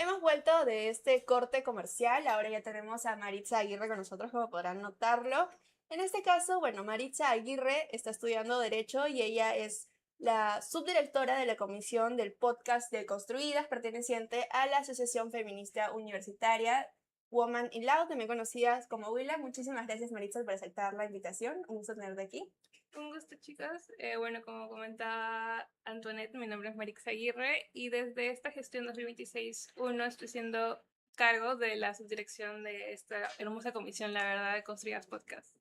Hemos vuelto de este corte comercial, ahora ya tenemos a Maritza Aguirre con nosotros, como podrán notarlo. En este caso, bueno, Maritza Aguirre está estudiando Derecho y ella es la subdirectora de la comisión del podcast de Construidas, perteneciente a la Asociación Feminista Universitaria Woman in Law, también conocidas como WILA. Muchísimas gracias, Maritza, por aceptar la invitación. Un gusto tenerte aquí. Un gusto, chicas. Bueno, como comentaba Antoinette, mi nombre es Marix Aguirre y desde esta gestión 2026-1 estoy siendo cargo de la subdirección de esta hermosa comisión, la verdad, de Construidas Podcast.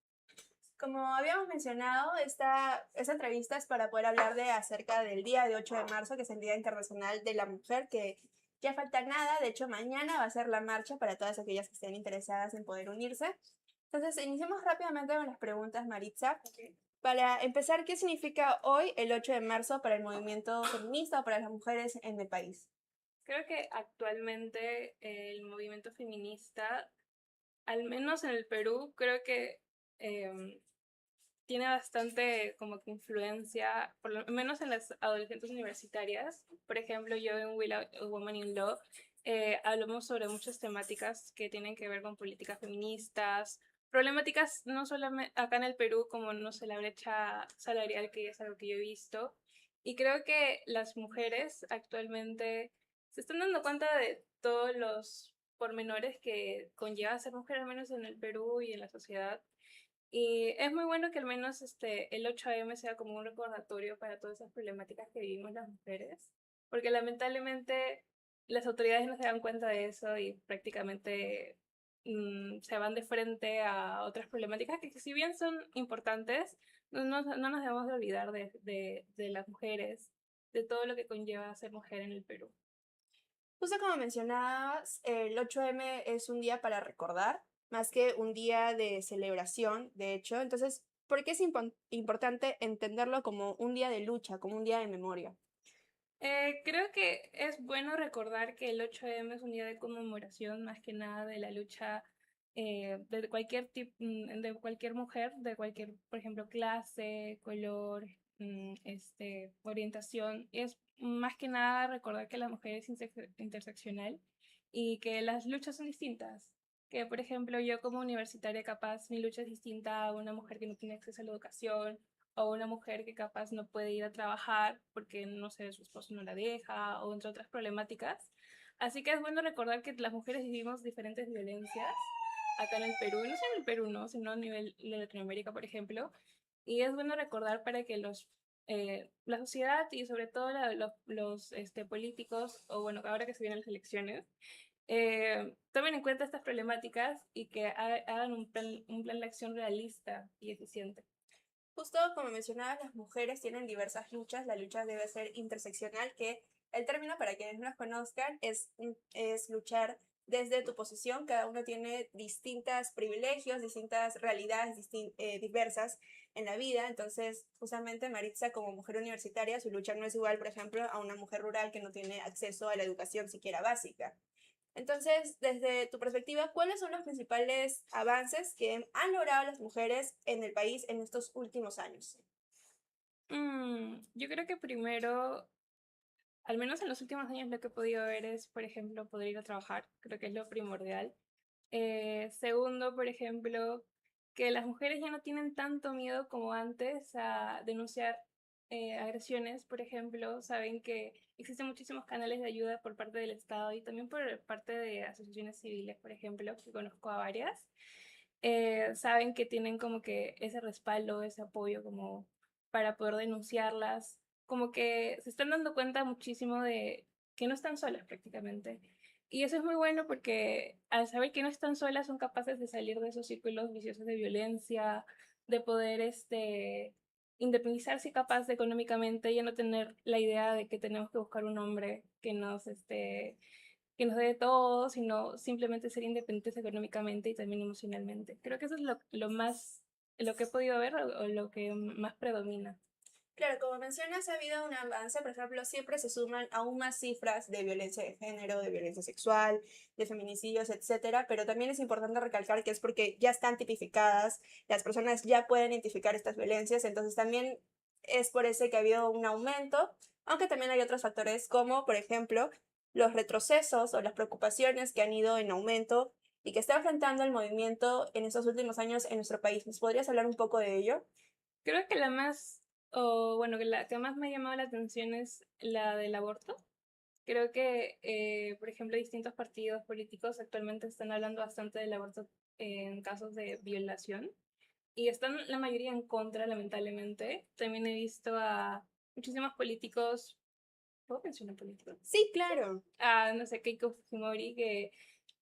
Como habíamos mencionado, esta entrevista es para poder hablar acerca del día de 8 de marzo, que es el Día Internacional de la Mujer, que ya falta nada. De hecho, mañana va a ser la marcha para todas aquellas que estén interesadas en poder unirse. Entonces, iniciemos rápidamente con las preguntas, Maritza. Okay. Para empezar, ¿qué significa hoy el 8 de marzo para el movimiento feminista o para las mujeres en el país? Creo que actualmente el movimiento feminista, al menos en el Perú, creo que tiene bastante como que influencia, por lo menos en las adolescentes universitarias. Por ejemplo, yo en Will a Woman in Law hablamos sobre muchas temáticas que tienen que ver con políticas feministas, problemáticas no solamente acá en el Perú, como no sé, la brecha salarial, que es algo que yo he visto. Y creo que las mujeres actualmente se están dando cuenta de todos los pormenores que conlleva ser mujer, al menos en el Perú y en la sociedad. Y es muy bueno que al menos el 8M sea como un recordatorio para todas esas problemáticas que vivimos las mujeres, porque lamentablemente las autoridades no se dan cuenta de eso y prácticamente se van de frente a otras problemáticas que si bien son importantes, no nos debemos de olvidar de las mujeres, de todo lo que conlleva ser mujer en el Perú. Justo como mencionabas, el 8M es un día para recordar, más que un día de celebración, de hecho. Entonces, ¿por qué es importante entenderlo como un día de lucha, como un día de memoria? Creo que es bueno recordar que el 8M es un día de conmemoración más que nada de la lucha de cualquier tipo, de cualquier mujer, de cualquier, por ejemplo, clase, color, orientación. Es más que nada recordar que la mujer es interseccional y que las luchas son distintas. Que, por ejemplo, yo como universitaria capaz, mi lucha es distinta a una mujer que no tiene acceso a la educación o una mujer que capaz no puede ir a trabajar porque, no sé, su esposo no la deja, o entre otras problemáticas. Así que es bueno recordar que las mujeres vivimos diferentes violencias acá en el Perú, y no solo en el Perú, ¿no? Sino a nivel de Latinoamérica, por ejemplo. Y es bueno recordar para que la sociedad y sobre todo los políticos, o bueno, ahora que se vienen las elecciones, tomen en cuenta estas problemáticas y que hagan un plan de acción realista y eficiente. Justo como mencionabas, las mujeres tienen diversas luchas. La lucha debe ser interseccional, que el término, para quienes no las conozcan, es luchar desde tu posición. Cada uno tiene distintos privilegios, distintas realidades diversas en la vida. Entonces, justamente Maritza, como mujer universitaria, su lucha no es igual, por ejemplo, a una mujer rural que no tiene acceso a la educación siquiera básica. Entonces, desde tu perspectiva, ¿cuáles son los principales avances que han logrado las mujeres en el país en estos últimos años? Yo creo que primero, al menos en los últimos años, lo que he podido ver es, por ejemplo, poder ir a trabajar. Creo que es lo primordial. Segundo, por ejemplo, que las mujeres ya no tienen tanto miedo como antes a denunciar agresiones. Por ejemplo, saben que existen muchísimos canales de ayuda por parte del Estado y también por parte de asociaciones civiles, por ejemplo, que conozco a varias. Saben que tienen como que ese respaldo, ese apoyo como para poder denunciarlas, como que se están dando cuenta muchísimo de que no están solas prácticamente. Y eso es muy bueno porque al saber que no están solas son capaces de salir de esos círculos viciosos de violencia, de poder independizarse capaz de económicamente, ya no tener la idea de que tenemos que buscar un hombre que nos dé todo, sino simplemente ser independientes económicamente y también emocionalmente. Creo que eso es lo que he podido ver o lo que más predomina. Claro, como mencionas, ha habido un avance. Por ejemplo, siempre se suman aún más cifras de violencia de género, de violencia sexual, de feminicidios, etcétera, pero también es importante recalcar que es porque ya están tipificadas, las personas ya pueden identificar estas violencias, entonces también es por eso que ha habido un aumento, aunque también hay otros factores como, por ejemplo, los retrocesos o las preocupaciones que han ido en aumento y que está enfrentando el movimiento en estos últimos años en nuestro país. ¿Nos podrías hablar un poco de ello? Creo que la más, o bueno, que la que más me ha llamado la atención es la del aborto. Creo que, por ejemplo, distintos partidos políticos actualmente están hablando bastante del aborto en casos de violación y están la mayoría en contra, lamentablemente. También he visto a muchísimos políticos, ¿puedo mencionar políticos? Sí, claro. A, no sé, Keiko Fujimori, que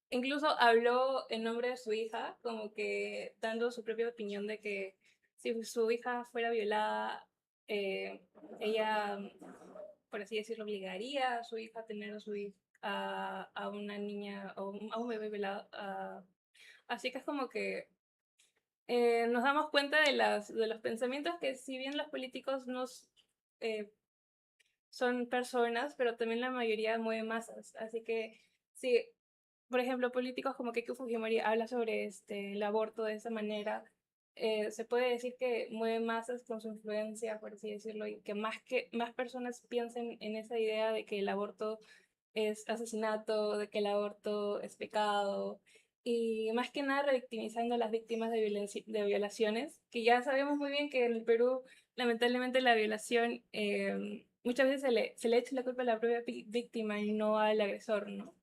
incluso habló en nombre de su hija, como que dando su propia opinión de que si su hija fuera violada, eh, ella, por así decirlo, obligaría a su hija a tener a una niña o a un bebé violado. Así que es como que nos damos cuenta de los pensamientos que si bien los políticos nos eh, son personas, pero también la mayoría mueve masas. Así que sí, por ejemplo, políticos como Keiko Fujimori habla sobre el aborto de esa manera, se puede decir que mueve masas con su influencia, por así decirlo, y que más personas piensen en esa idea de que el aborto es asesinato, de que el aborto es pecado, y más que nada revictimizando a las víctimas de violaciones, que ya sabemos muy bien que en el Perú, lamentablemente, la violación muchas veces se le echa la culpa a la propia víctima y no al agresor, ¿no?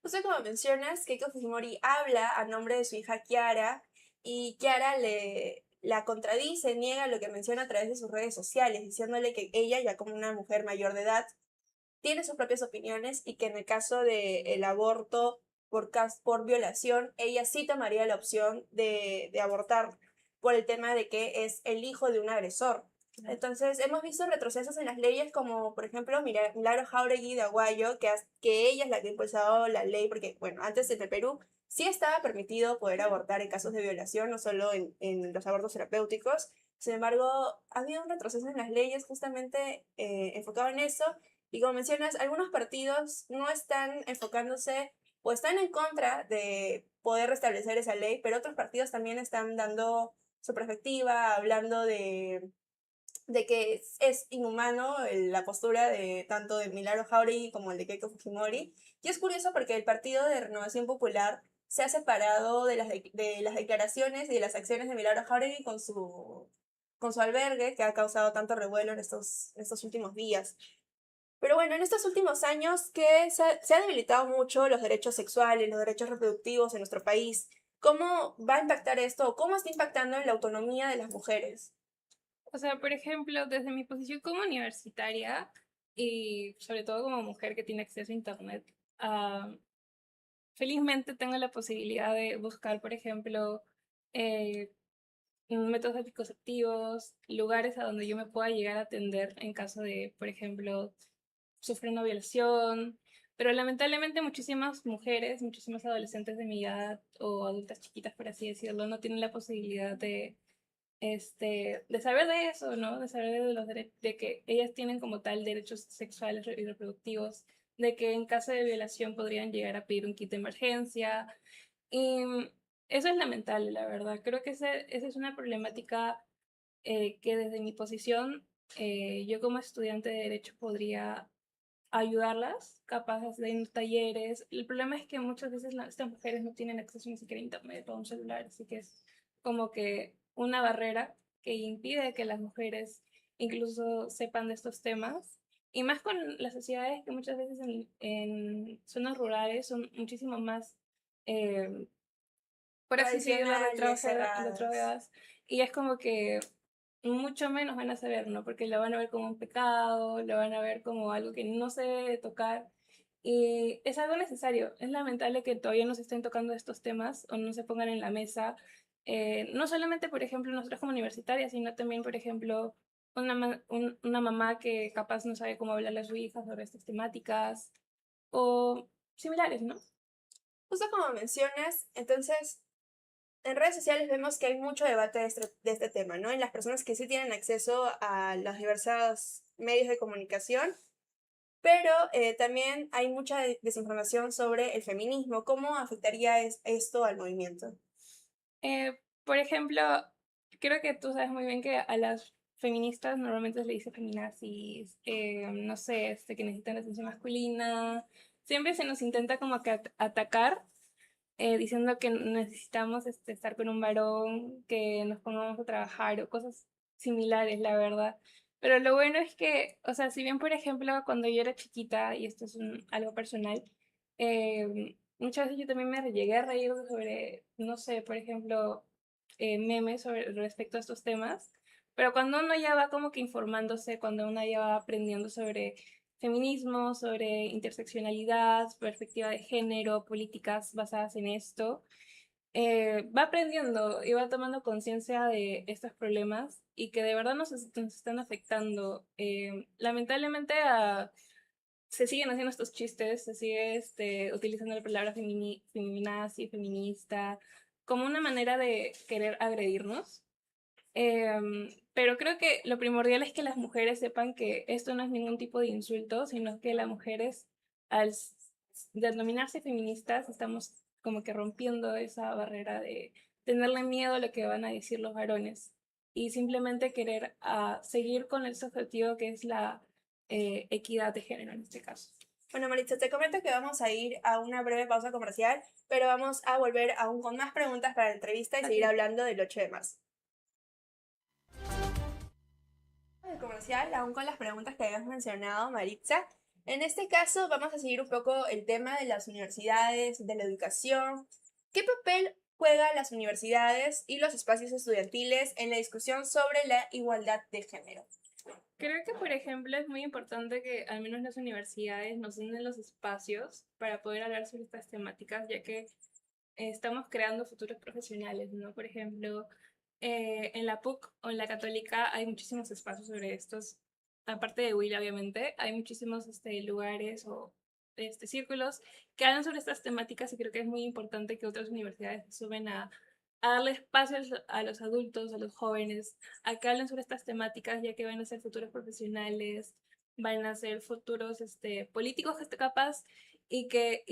Justo como mencionas, Keiko Fujimori habla a nombre de su hija Kiara y Kiara la contradice, niega lo que menciona a través de sus redes sociales, diciéndole que ella, ya como una mujer mayor de edad, tiene sus propias opiniones y que en el caso del aborto por violación, ella sí tomaría la opción de abortar por el tema de que es el hijo de un agresor. Entonces, hemos visto retrocesos en las leyes como, por ejemplo, Milagro Jáuregui de Aguayo, que ella es la que ha impulsado la ley, porque, bueno, antes en el Perú sí estaba permitido poder abortar en casos de violación, no solo en los abortos terapéuticos. Sin embargo, ha habido un retroceso en las leyes justamente enfocado en eso. Y como mencionas, algunos partidos no están enfocándose o están en contra de poder restablecer esa ley, pero otros partidos también están dando su perspectiva, hablando de que es inhumano la postura de tanto de Milagro Jáuregui como el de Keiko Fujimori. Y es curioso porque el Partido de Renovación Popular se ha separado de las declaraciones y de las acciones de Milagro Jáuregui con su albergue, que ha causado tanto revuelo en estos últimos días. Pero bueno, en estos últimos años que se ha debilitado mucho los derechos sexuales, los derechos reproductivos en nuestro país. ¿Cómo va a impactar esto? ¿Cómo está impactando en la autonomía de las mujeres? O sea, por ejemplo, desde mi posición como universitaria y sobre todo como mujer que tiene acceso a Internet, ah, felizmente tengo la posibilidad de buscar, por ejemplo, eh, métodos anticonceptivos, lugares a donde yo me pueda llegar a atender en caso de, por ejemplo, sufrir una violación. Pero lamentablemente muchísimas mujeres, muchísimas adolescentes de mi edad o adultas chiquitas, por así decirlo, no tienen la posibilidad de saber de eso, ¿no? De saber de de que ellas tienen como tal derechos sexuales y reproductivos, de que en caso de violación podrían llegar a pedir un kit de emergencia. Y eso es lamentable, la verdad. Creo que esa es una problemática que desde mi posición, yo como estudiante de Derecho podría ayudarlas, capaces de ir a talleres. El problema es que muchas veces estas mujeres no tienen acceso ni siquiera a internet o a un celular, así que es como que una barrera que impide que las mujeres incluso sepan de estos temas. Y más con las sociedades que muchas veces en zonas rurales son muchísimo más, eh, por así decirlo, Tradicionales, cerradas. retrocedadas. Y es como que mucho menos van a saber, ¿no? Porque lo van a ver como un pecado, lo van a ver como algo que no se debe tocar. Y es algo necesario. Es lamentable que todavía no se estén tocando estos temas o no se pongan en la mesa. No solamente, por ejemplo, nosotros como universitarias, sino también, por ejemplo, una mamá que capaz no sabe cómo hablarle a su hija sobre estas temáticas o similares, ¿no? Justo como mencionas, entonces, en redes sociales vemos que hay mucho debate de este tema, ¿no? En las personas que sí tienen acceso a los diversos medios de comunicación, pero también hay mucha desinformación sobre el feminismo. ¿Cómo afectaría esto al movimiento? Por ejemplo, creo que tú sabes muy bien que a las feministas normalmente se le dice feminazis, no sé, que necesitan atención masculina, siempre se nos intenta como que atacar, diciendo que necesitamos estar con un varón, que nos pongamos a trabajar o cosas similares, la verdad. Pero lo bueno es que, o sea, si bien, por ejemplo, cuando yo era chiquita, y esto es algo personal, muchas veces yo también me llegué a reír sobre, no sé, por ejemplo, memes sobre, respecto a estos temas, pero cuando uno ya va como que informándose, cuando uno ya va aprendiendo sobre feminismo, sobre interseccionalidad, perspectiva de género, políticas basadas en esto, va aprendiendo y va tomando conciencia de estos problemas y que de verdad nos están afectando. Lamentablemente se siguen haciendo estos chistes, se sigue utilizando la palabra feminazi, feminista, como una manera de querer agredirnos. Pero creo que lo primordial es que las mujeres sepan que esto no es ningún tipo de insulto, sino que las mujeres, denominarse feministas, estamos como que rompiendo esa barrera de tenerle miedo a lo que van a decir los varones y simplemente querer seguir con ese objetivo que es la equidad de género en este caso. Bueno, Maritza, te comento que vamos a ir a una breve pausa comercial, pero vamos a volver aún con más preguntas para la entrevista y seguir hablando del 8 de marzo. El comercial, aún con las preguntas que habías mencionado, Maritza. En este caso, vamos a seguir un poco el tema de las universidades, de la educación. ¿Qué papel juegan las universidades y los espacios estudiantiles en la discusión sobre la igualdad de género? Creo que, por ejemplo, es muy importante que al menos las universidades nos den los espacios para poder hablar sobre estas temáticas, ya que estamos creando futuros profesionales, ¿no? Por ejemplo, en la PUC o en la Católica hay muchísimos espacios sobre estos, aparte de Will, obviamente, hay muchísimos lugares o círculos que hablan sobre estas temáticas y creo que es muy importante que otras universidades se sumen a darle espacio a los adultos, a los jóvenes, a que hablen sobre estas temáticas, ya que van a ser futuros profesionales, van a ser futuros políticos que capaz y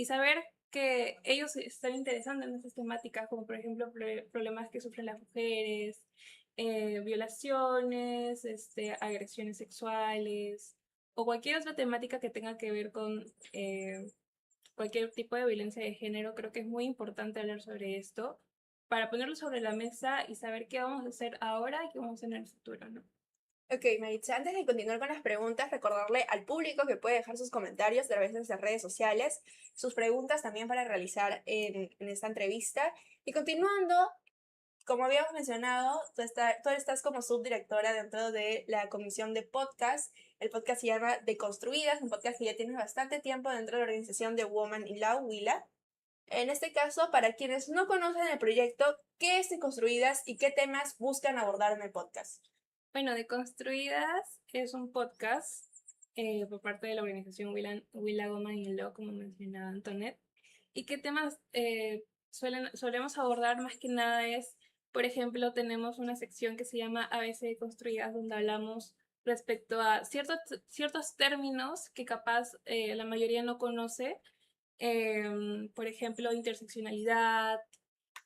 saber que ellos se están interesando en estas temáticas, como por ejemplo problemas que sufren las mujeres, violaciones, agresiones sexuales o cualquier otra temática que tenga que ver con cualquier tipo de violencia de género. Creo que es muy importante hablar sobre esto para ponerlo sobre la mesa y saber qué vamos a hacer ahora y qué vamos a hacer en el futuro, ¿no? Ok, Maritza, antes de continuar con las preguntas, recordarle al público que puede dejar sus comentarios a través de nuestras redes sociales, sus preguntas también para realizar en esta entrevista. Y continuando, como habíamos mencionado, tú estás como subdirectora dentro de la comisión de podcast. El podcast se llama Deconstruidas, un podcast que ya tiene bastante tiempo dentro de la organización de Women in Law, WILA. En este caso, para quienes no conocen el proyecto, ¿qué es Deconstruidas y qué temas buscan abordar en el podcast? Bueno, Deconstruidas es un podcast por parte de la organización Willa Woman in Law, como mencionaba Antoinette. ¿Y qué temas solemos abordar más que nada es, por ejemplo, tenemos una sección que se llama ABC Deconstruidas, donde hablamos respecto a ciertos términos que capaz la mayoría no conoce. Por ejemplo, interseccionalidad,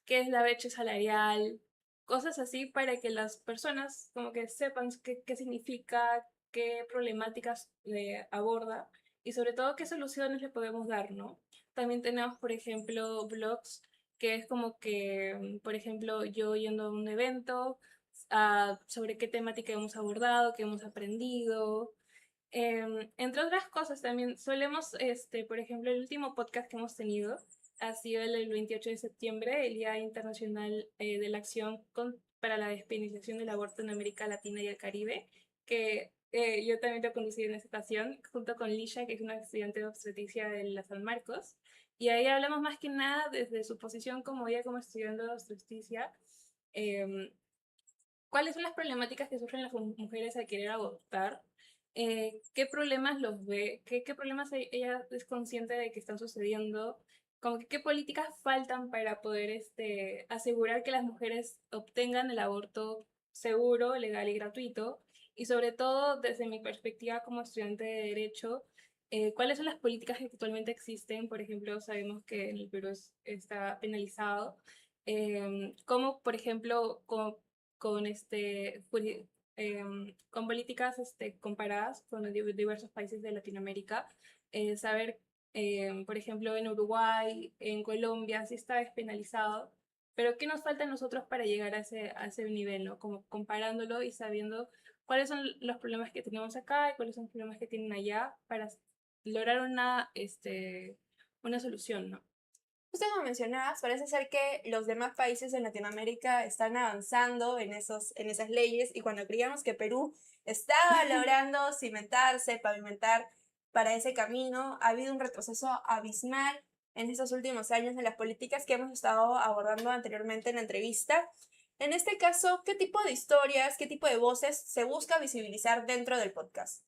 qué es la brecha salarial, cosas así para que las personas como que sepan qué significa, qué problemáticas le aborda y sobre todo qué soluciones le podemos dar, ¿no? También tenemos, por ejemplo, blogs, que es como que, por ejemplo, yo yendo a un evento, sobre qué temática hemos abordado, qué hemos aprendido. Entre otras cosas, también solemos, por ejemplo, el último podcast que hemos tenido ha sido el 28 de septiembre, el Día Internacional de la Acción para la Despenalización del Aborto en América Latina y el Caribe, que yo también lo conducí en esa ocasión, junto con Lisha, que es una estudiante de obstetricia de la San Marcos, y ahí hablamos más que nada desde su posición como ella como estudiante de obstetricia, cuáles son las problemáticas que sufren las mujeres al querer abortar, qué problemas los ve, qué problemas ella es consciente de que están sucediendo, como que qué políticas faltan para poder asegurar que las mujeres obtengan el aborto seguro, legal y gratuito, y sobre todo desde mi perspectiva como estudiante de Derecho, cuáles son las políticas que actualmente existen. Por ejemplo, sabemos que en el Perú está penalizado, como por ejemplo con con políticas comparadas con los diversos países de Latinoamérica, saber Por ejemplo, en Uruguay, en Colombia, sí está despenalizado. Pero ¿qué nos falta a nosotros para llegar a ese nivel, ¿no? Como comparándolo y sabiendo cuáles son los problemas que tenemos acá y cuáles son los problemas que tienen allá para lograr una solución, ¿no? Justo como mencionabas, parece ser que los demás países en Latinoamérica están avanzando en esas leyes y cuando creíamos que Perú estaba logrando cimentarse, pavimentar para ese camino, ha habido un retroceso abismal en estos últimos años en las políticas que hemos estado abordando anteriormente en la entrevista. En este caso, ¿qué tipo de historias, qué tipo de voces se busca visibilizar dentro del podcast?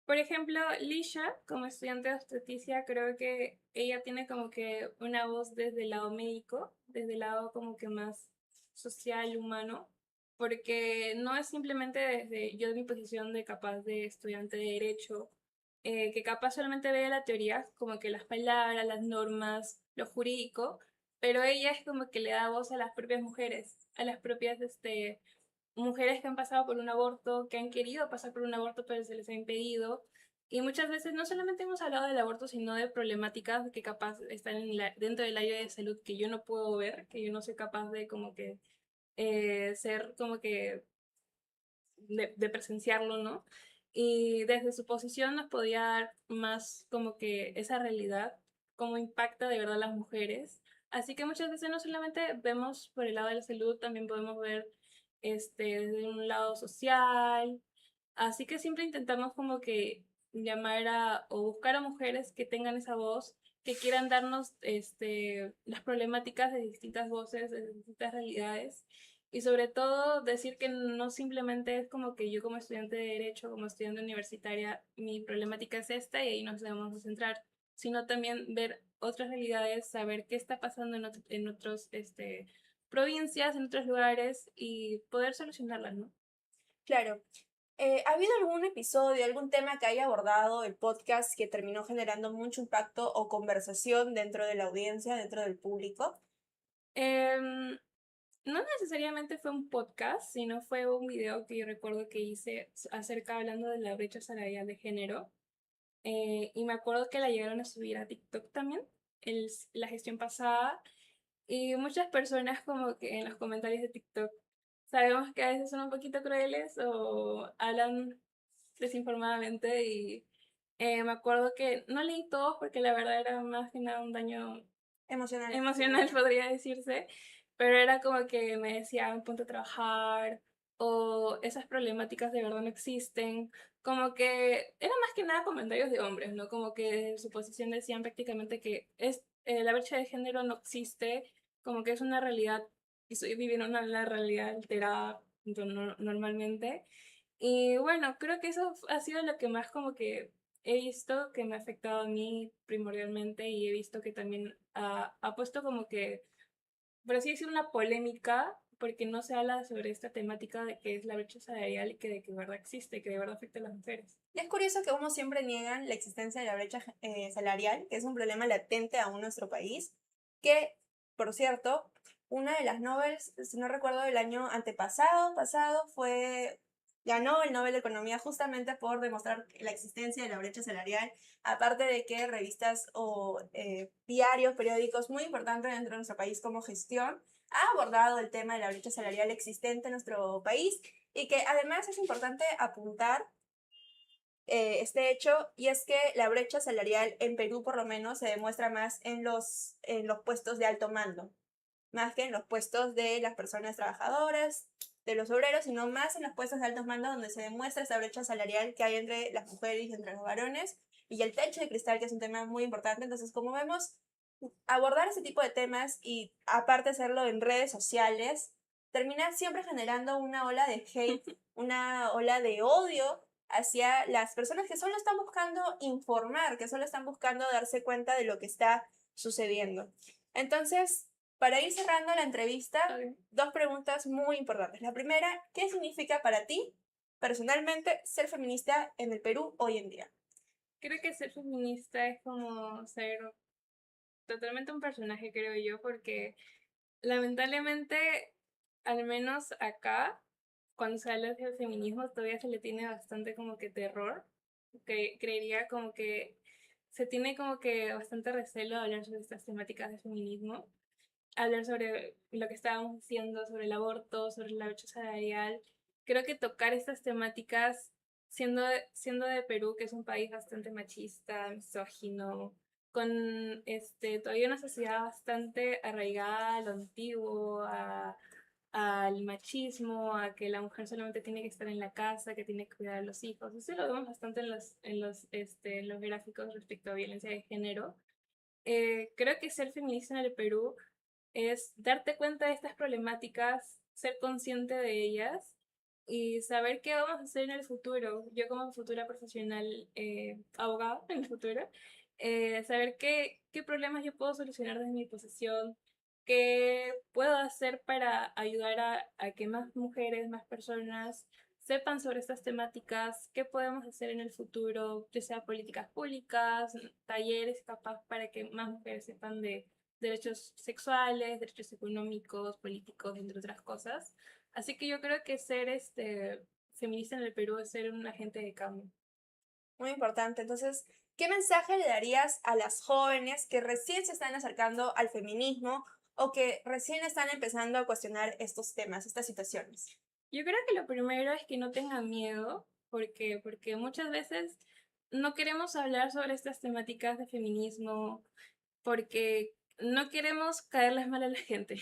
Por ejemplo, Lisha, como estudiante de obstetricia, creo que ella tiene como que una voz desde el lado médico, desde el lado como que más social, humano, porque no es simplemente desde yo de mi posición de capaz de estudiante de derecho, que capaz solamente ve la teoría, como que las palabras, las normas, lo jurídico, pero ella es como que le da voz a las propias mujeres, a las propias mujeres que han pasado por un aborto, que han querido pasar por un aborto pero se les ha impedido. Y muchas veces no solamente hemos hablado del aborto, sino de problemáticas que capaz están dentro del área de salud que yo no puedo ver, que yo no soy capaz de como que ser como que de presenciarlo, ¿no? Y desde su posición nos podía dar más como que esa realidad, cómo impacta de verdad a las mujeres. Así que muchas veces no solamente vemos por el lado de la salud, también podemos ver desde un lado social. Así que siempre intentamos como que llamar o buscar a mujeres que tengan esa voz, que quieran darnos las problemáticas de distintas voces, de distintas realidades. Y sobre todo decir que no simplemente es como que yo como estudiante de derecho, como estudiante universitaria, mi problemática es esta y ahí nos debemos de centrar, sino también ver otras realidades, saber qué está pasando en otros provincias, en otros lugares y poder solucionarlas, ¿no? Claro. ¿Ha habido algún episodio, algún tema que haya abordado el podcast que terminó generando mucho impacto o conversación dentro de la audiencia, dentro del público? Em, no necesariamente fue un podcast, sino fue un video que yo recuerdo que hice acerca hablando de la brecha salarial de género. Y me acuerdo que la llegaron a subir a TikTok también, la gestión pasada. Y muchas personas como que en los comentarios de TikTok sabemos que a veces son un poquito crueles o hablan desinformadamente y me acuerdo que no leí todos porque la verdad era más que nada un daño Emocional. emocional, podría decirse, pero era como que me decían ponte a trabajar o esas problemáticas de verdad no existen, como que era más que nada comentarios de hombres, ¿no? Como que desde su posición decían prácticamente que la brecha de género no existe, como que es una realidad y estoy viviendo una realidad alterada normalmente. Y bueno, creo que eso ha sido lo que más como que he visto que me ha afectado a mí primordialmente y he visto que también ha puesto como que, por así decir, una polémica porque no se habla sobre esta temática de que es la brecha salarial y que de que de verdad existe, que de verdad afecta a las mujeres. Y es curioso que como siempre niegan la existencia de la brecha salarial, que es un problema latente aún en nuestro país, que, por cierto, una de las Nobels, si no recuerdo, del año pasado, ganó el Nobel de Economía justamente por demostrar la existencia de la brecha salarial, aparte de que revistas o diarios, periódicos muy importantes dentro de nuestro país como Gestión ha abordado el tema de la brecha salarial existente en nuestro país y que además es importante apuntar este hecho, y es que la brecha salarial en Perú por lo menos se demuestra más en los puestos de alto mando, más que en los puestos de las personas trabajadoras, de los obreros, sino más en los puestos de alto mando donde se demuestra esa brecha salarial que hay entre las mujeres y entre los varones, y el techo de cristal, que es un tema muy importante. Entonces, como vemos, abordar ese tipo de temas y aparte hacerlo en redes sociales, termina siempre generando una ola de hate, una ola de odio hacia las personas que solo están buscando informar, que solo están buscando darse cuenta de lo que está sucediendo. Entonces, para ir cerrando la entrevista, dos preguntas muy importantes. La primera, ¿qué significa para ti, personalmente, ser feminista en el Perú hoy en día? Creo que ser feminista es como ser totalmente un personaje, creo yo, porque lamentablemente, al menos acá, cuando se habla de feminismo, todavía se le tiene bastante como que terror. Que creería como que se tiene como que bastante recelo de hablar sobre estas temáticas de feminismo, hablar sobre lo que estábamos diciendo, sobre el aborto, sobre la brecha salarial. Creo que tocar estas temáticas, siendo de Perú, que es un país bastante machista, misógino, con todavía una sociedad bastante arraigada a lo antiguo, al machismo, a que la mujer solamente tiene que estar en la casa, que tiene que cuidar a los hijos. Eso lo vemos bastante en los gráficos respecto a violencia de género. Creo que ser feminista en el Perú es darte cuenta de estas problemáticas, ser consciente de ellas y saber qué vamos a hacer en el futuro. Yo como futura profesional abogada en el futuro, saber qué problemas yo puedo solucionar desde mi posición, qué puedo hacer para ayudar a que más mujeres, más personas sepan sobre estas temáticas, qué podemos hacer en el futuro, ya sea políticas públicas, talleres capaz para que más mujeres sepan de derechos sexuales, derechos económicos, políticos, entre otras cosas. Así que yo creo que ser feminista en el Perú es ser un agente de cambio. Muy importante. Entonces, ¿qué mensaje le darías a las jóvenes que recién se están acercando al feminismo o que recién están empezando a cuestionar estos temas, estas situaciones? Yo creo que lo primero es que no tengan miedo, porque muchas veces no queremos hablar sobre estas temáticas de feminismo porque no queremos caerles mal a la gente.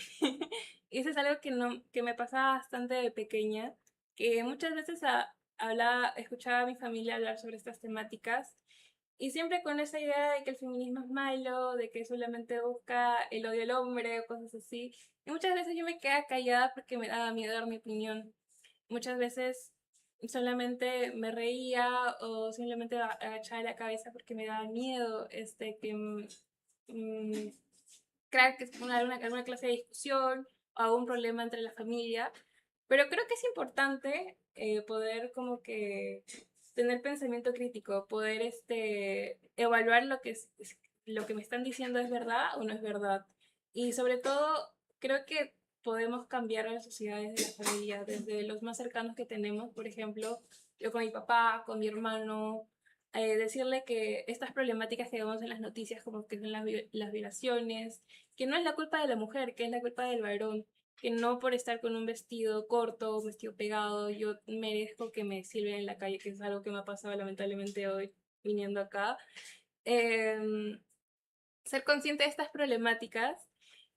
Y eso es algo que, no, que me pasaba bastante de pequeña, que muchas veces escuchaba a mi familia hablar sobre estas temáticas y siempre con esa idea de que el feminismo es malo, de que solamente busca el odio al hombre o cosas así. Y muchas veces yo me quedaba callada porque me daba miedo dar mi opinión. Muchas veces solamente me reía o simplemente agachaba la cabeza porque me daba miedo mm, crear que alguna clase de discusión o algún problema entre la familia. Pero creo que es importante poder como que tener pensamiento crítico, poder evaluar lo que me están diciendo es verdad o no es verdad. Y sobre todo, creo que podemos cambiar a las sociedades de la familia, desde los más cercanos que tenemos, por ejemplo, yo con mi papá, con mi hermano, decirle que estas problemáticas que vemos en las noticias, como que son las violaciones, que no es la culpa de la mujer, que es la culpa del varón, que no por estar con un vestido corto, un vestido pegado, yo merezco que me sirven en la calle, que es algo que me ha pasado lamentablemente hoy viniendo acá. Em, Ser consciente de estas problemáticas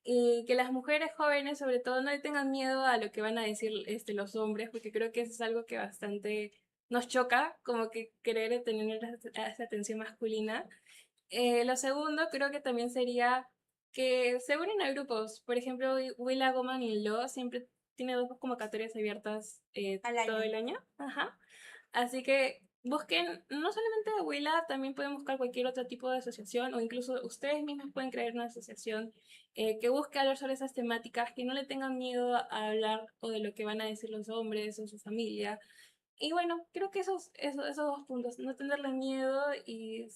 y que las mujeres jóvenes sobre todo no le tengan miedo a lo que van a decir los hombres, porque creo que eso es algo que bastante nos choca, como que querer tener esa atención masculina. Lo segundo creo que también sería que se unen a grupos. Por ejemplo, Willa Goman y Lo siempre tiene dos convocatorias abiertas Al todo año. el año. Ajá. Así que busquen, no solamente de Willa, también pueden buscar cualquier otro tipo de asociación o incluso ustedes mismos pueden crear una asociación que busque hablar sobre esas temáticas, que no le tengan miedo a hablar o de lo que van a decir los hombres o su familia. Y bueno, creo que esos dos puntos, no tenerle miedo y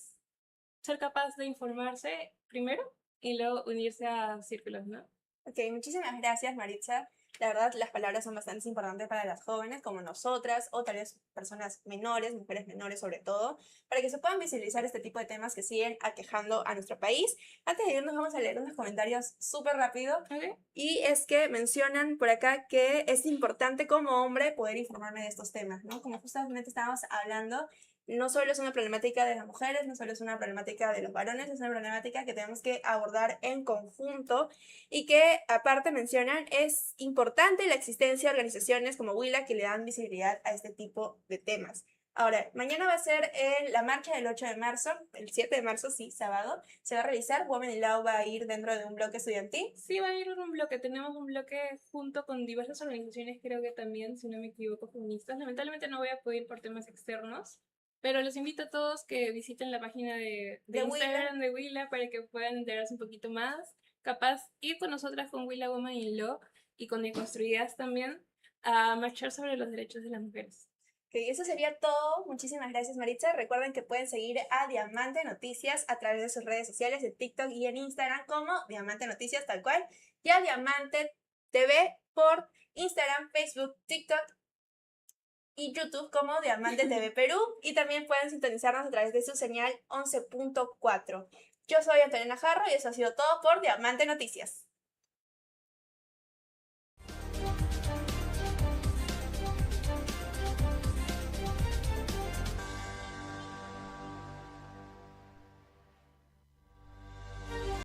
ser capaz de informarse primero y luego unirse a círculos, ¿no? Ok, muchísimas gracias, Maritza. La verdad, las palabras son bastante importantes para las jóvenes como nosotras, o tal vez personas menores, mujeres menores sobre todo, para que se puedan visibilizar este tipo de temas que siguen aquejando a nuestro país. Antes de irnos, vamos a leer unos comentarios súper rápido. Okay. Y es que mencionan por acá que es importante como hombre poder informarme de estos temas, ¿no? Como justamente estábamos hablando, no solo es una problemática de las mujeres, no solo es una problemática de los varones, es una problemática que tenemos que abordar en conjunto y que aparte mencionan es importante la existencia de organizaciones como Willa que le dan visibilidad a este tipo de temas. Ahora, mañana va a ser la marcha del 8 de marzo, el 7 de marzo, sí, sábado, se va a realizar, Women in Law va a ir dentro de un bloque estudiantil. Sí, va a ir en un bloque. Tenemos un bloque junto con diversas organizaciones, creo que también, si no me equivoco, feministas. Lamentablemente no voy a poder ir por temas externos, pero los invito a todos que visiten la página de De Willa. Instagram de Willa para que puedan enterarse un poquito más. Capaz ir con nosotras con Willa Woman in Law y con Deconstruidas también a marchar sobre los derechos de las mujeres. Ok, eso sería todo. Muchísimas gracias, Maritza. Recuerden que pueden seguir a Diamante Noticias a través de sus redes sociales, de TikTok y en Instagram como Diamante Noticias, tal cual. Y a Diamante TV por Instagram, Facebook, TikTok y YouTube como Diamante TV Perú, y también pueden sintonizarnos a través de su señal 11.4. Yo soy Antonina Jarro y eso ha sido todo por Diamante Noticias.